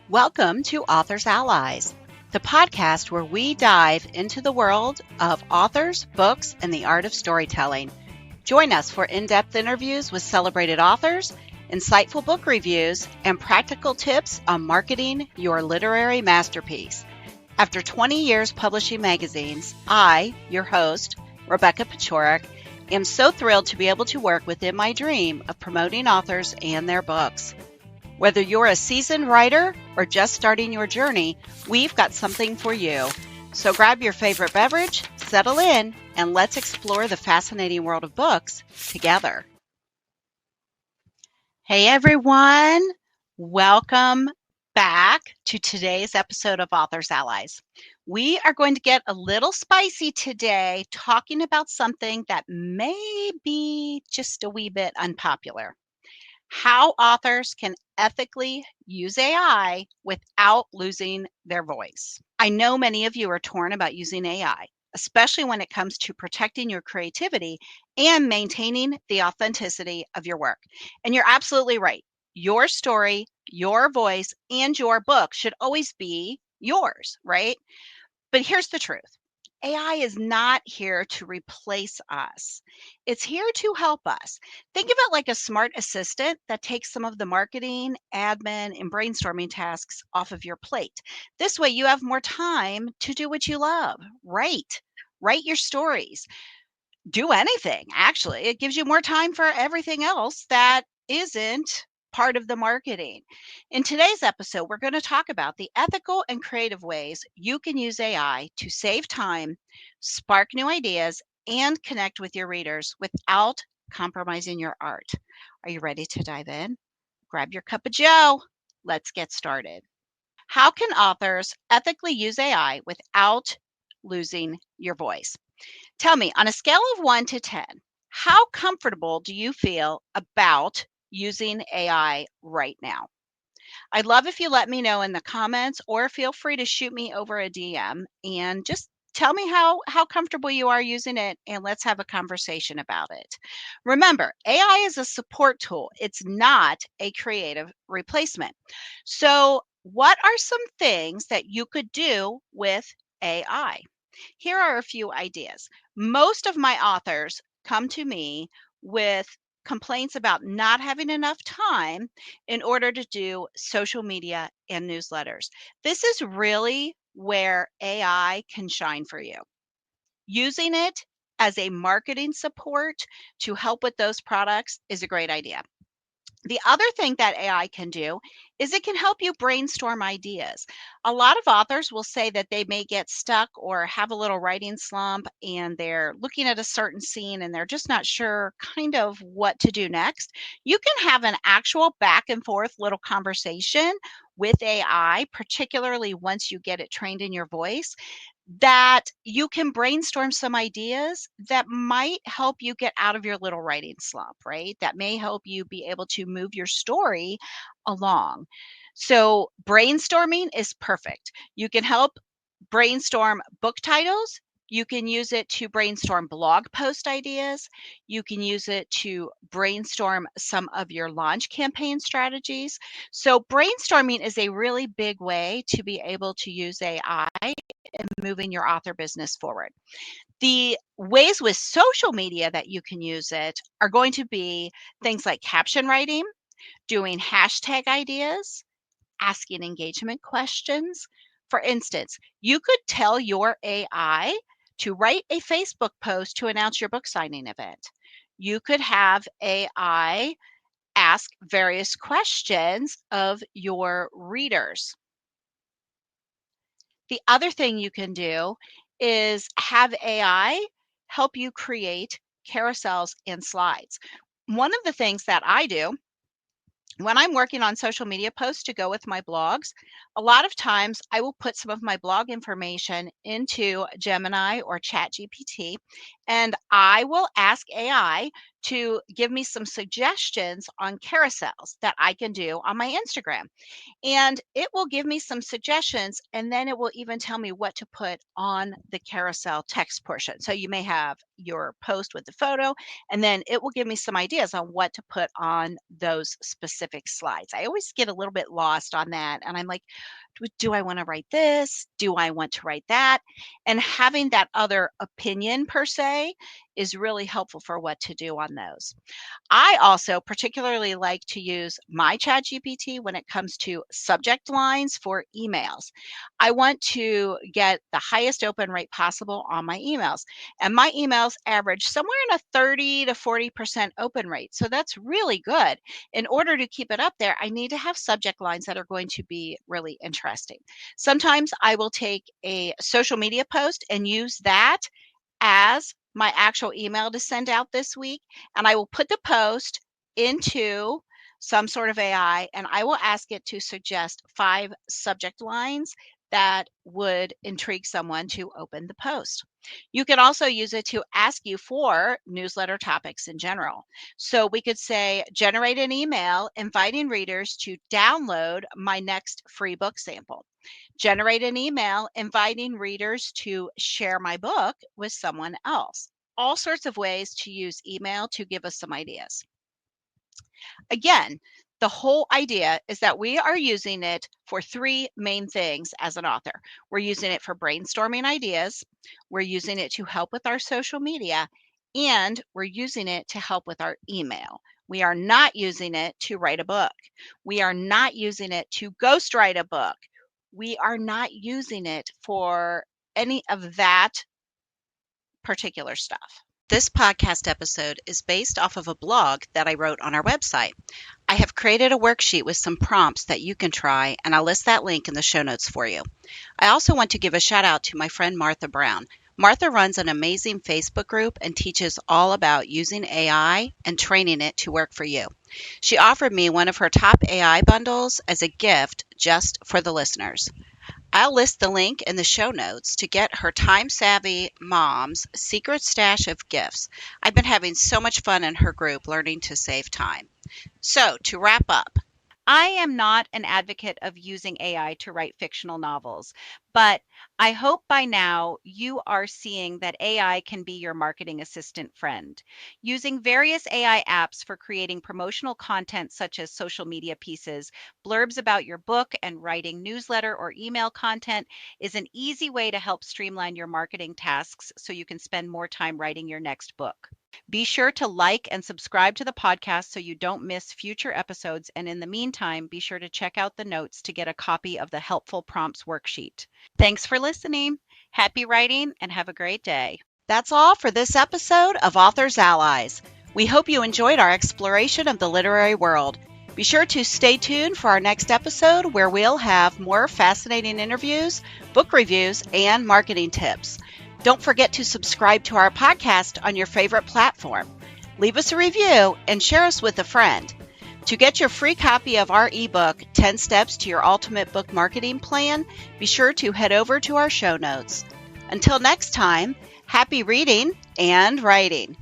Welcome to Authors Allies, the podcast where we dive into the world of authors, books, and the art of storytelling. Join us for in-depth interviews with celebrated authors, insightful book reviews, and practical tips on marketing your literary masterpiece. After 20 years publishing magazines, I, your host, Rebecca Pachorik, am so thrilled to be able to work within my dream of promoting authors and their books. Whether you're a seasoned writer or just starting your journey, we've got something for you. So grab your favorite beverage, settle in, and let's explore the fascinating world of books together. Hey everyone, welcome back to today's episode of Authors Allies. We are going to get a little spicy today, talking about something that may be just a wee bit unpopular. How authors can ethically use AI without losing their voice. I know many of you are torn about using AI, especially when it comes to protecting your creativity and maintaining the authenticity of your work. And you're absolutely right. Your story, your voice, and your book should always be yours, right? But here's the truth. AI is not here to replace us. It's here to help us. Think of it like a smart assistant that takes some of the marketing, admin, and brainstorming tasks off of your plate. This way, you have more time to do what you love. Write your stories. Do anything, actually. It gives you more time for everything else that isn't part of the marketing. In today's episode, we're going to talk about the ethical and creative ways you can use AI to save time, spark new ideas, and connect with your readers without compromising your art. Are you ready to dive in? Grab your cup of joe. Let's get started. How can authors ethically use AI without losing your voice? Tell me, on a scale of 1 to 10, how comfortable do you feel about using AI right now? I'd love if you let me know in the comments, or feel free to shoot me over a DM and just tell me how comfortable you are using it, and let's have a conversation about it. Remember, AI is a support tool. It's not a creative replacement. So, what are some things that you could do with AI? Here are a few ideas. Most of my authors come to me with complaints about not having enough time in order to do social media and newsletters. This is really where AI can shine for you. Using it as a marketing support to help with those products is a great idea. The other thing that AI can do is it can help you brainstorm ideas. A lot of authors will say that they may get stuck or have a little writing slump, and they're looking at a certain scene and they're just not sure kind of what to do next. You can have an actual back and forth little conversation with AI, particularly once you get it trained in your voice, that you can brainstorm some ideas that might help you get out of your little writing slump, right? That may help you be able to move your story along. So, brainstorming is perfect. You can help brainstorm book titles. You can use it to brainstorm blog post ideas. You can use it to brainstorm some of your launch campaign strategies. So, brainstorming is a really big way to be able to use AI in moving your author business forward. The ways with social media that you can use it are going to be things like caption writing, doing hashtag ideas, asking engagement questions. For instance, you could tell your AI to write a Facebook post to announce your book signing event. You could have AI ask various questions of your readers. The other thing you can do is have AI help you create carousels and slides. One of the things that I do when I'm working on social media posts to go with my blogs, a lot of times I will put some of my blog information into Gemini or ChatGPT, and I will ask AI to give me some suggestions on carousels that I can do on my Instagram. And it will give me some suggestions, and then it will even tell me what to put on the carousel text portion. So you may have your post with the photo, and then it will give me some ideas on what to put on those specific slides. I always get a little bit lost on that, and I'm like, do I want to write this? Do I want to write that? And having that other opinion per se is really helpful for what to do on those. I also particularly like to use my ChatGPT when it comes to subject lines for emails. I want to get the highest open rate possible on my emails. And my emails average somewhere in a 30 to 40% open rate. So that's really good. In order to keep it up there, I need to have subject lines that are going to be really interesting. Sometimes I will take a social media post and use that as my actual email to send out this week, and I will put the post into some sort of AI, and I will ask it to suggest 5 subject lines that would intrigue someone to open the post. You can also use it to ask you for newsletter topics in general. So we could say, generate an email inviting readers to download my next free book sample. Generate an email inviting readers to share my book with someone else. All sorts of ways to use email to give us some ideas. Again, the whole idea is that we are using it for 3 main things as an author. We're using it for brainstorming ideas, we're using it to help with our social media, and we're using it to help with our email. We are not using it to write a book. We are not using it to ghostwrite a book. We are not using it for any of that particular stuff. This podcast episode is based off of a blog that I wrote on our website. I have created a worksheet with some prompts that you can try, and I'll list that link in the show notes for you. I also want to give a shout out to my friend Martha Brown. Martha runs an amazing Facebook group and teaches all about using AI and training it to work for you. She offered me one of her top AI bundles as a gift just for the listeners. I'll list the link in the show notes to get her time-savvy mom's secret stash of gifts. I've been having so much fun in her group learning to save time. So, to wrap up, I am not an advocate of using AI to write fictional novels, but I hope by now you are seeing that AI can be your marketing assistant friend. Using various AI apps for creating promotional content such as social media pieces, blurbs about your book, and writing newsletter or email content is an easy way to help streamline your marketing tasks so you can spend more time writing your next book. Be sure to like and subscribe to the podcast so you don't miss future episodes. And in the meantime, be sure to check out the notes to get a copy of the Helpful Prompts worksheet. Thanks for listening. Happy writing and have a great day. That's all for this episode of Authors Allies. We hope you enjoyed our exploration of the literary world. Be sure to stay tuned for our next episode where we'll have more fascinating interviews, book reviews, and marketing tips. Don't forget to subscribe to our podcast on your favorite platform. Leave us a review and share us with a friend. To get your free copy of our ebook, 10 Steps to Your Ultimate Book Marketing Plan, be sure to head over to our show notes. Until next time, happy reading and writing.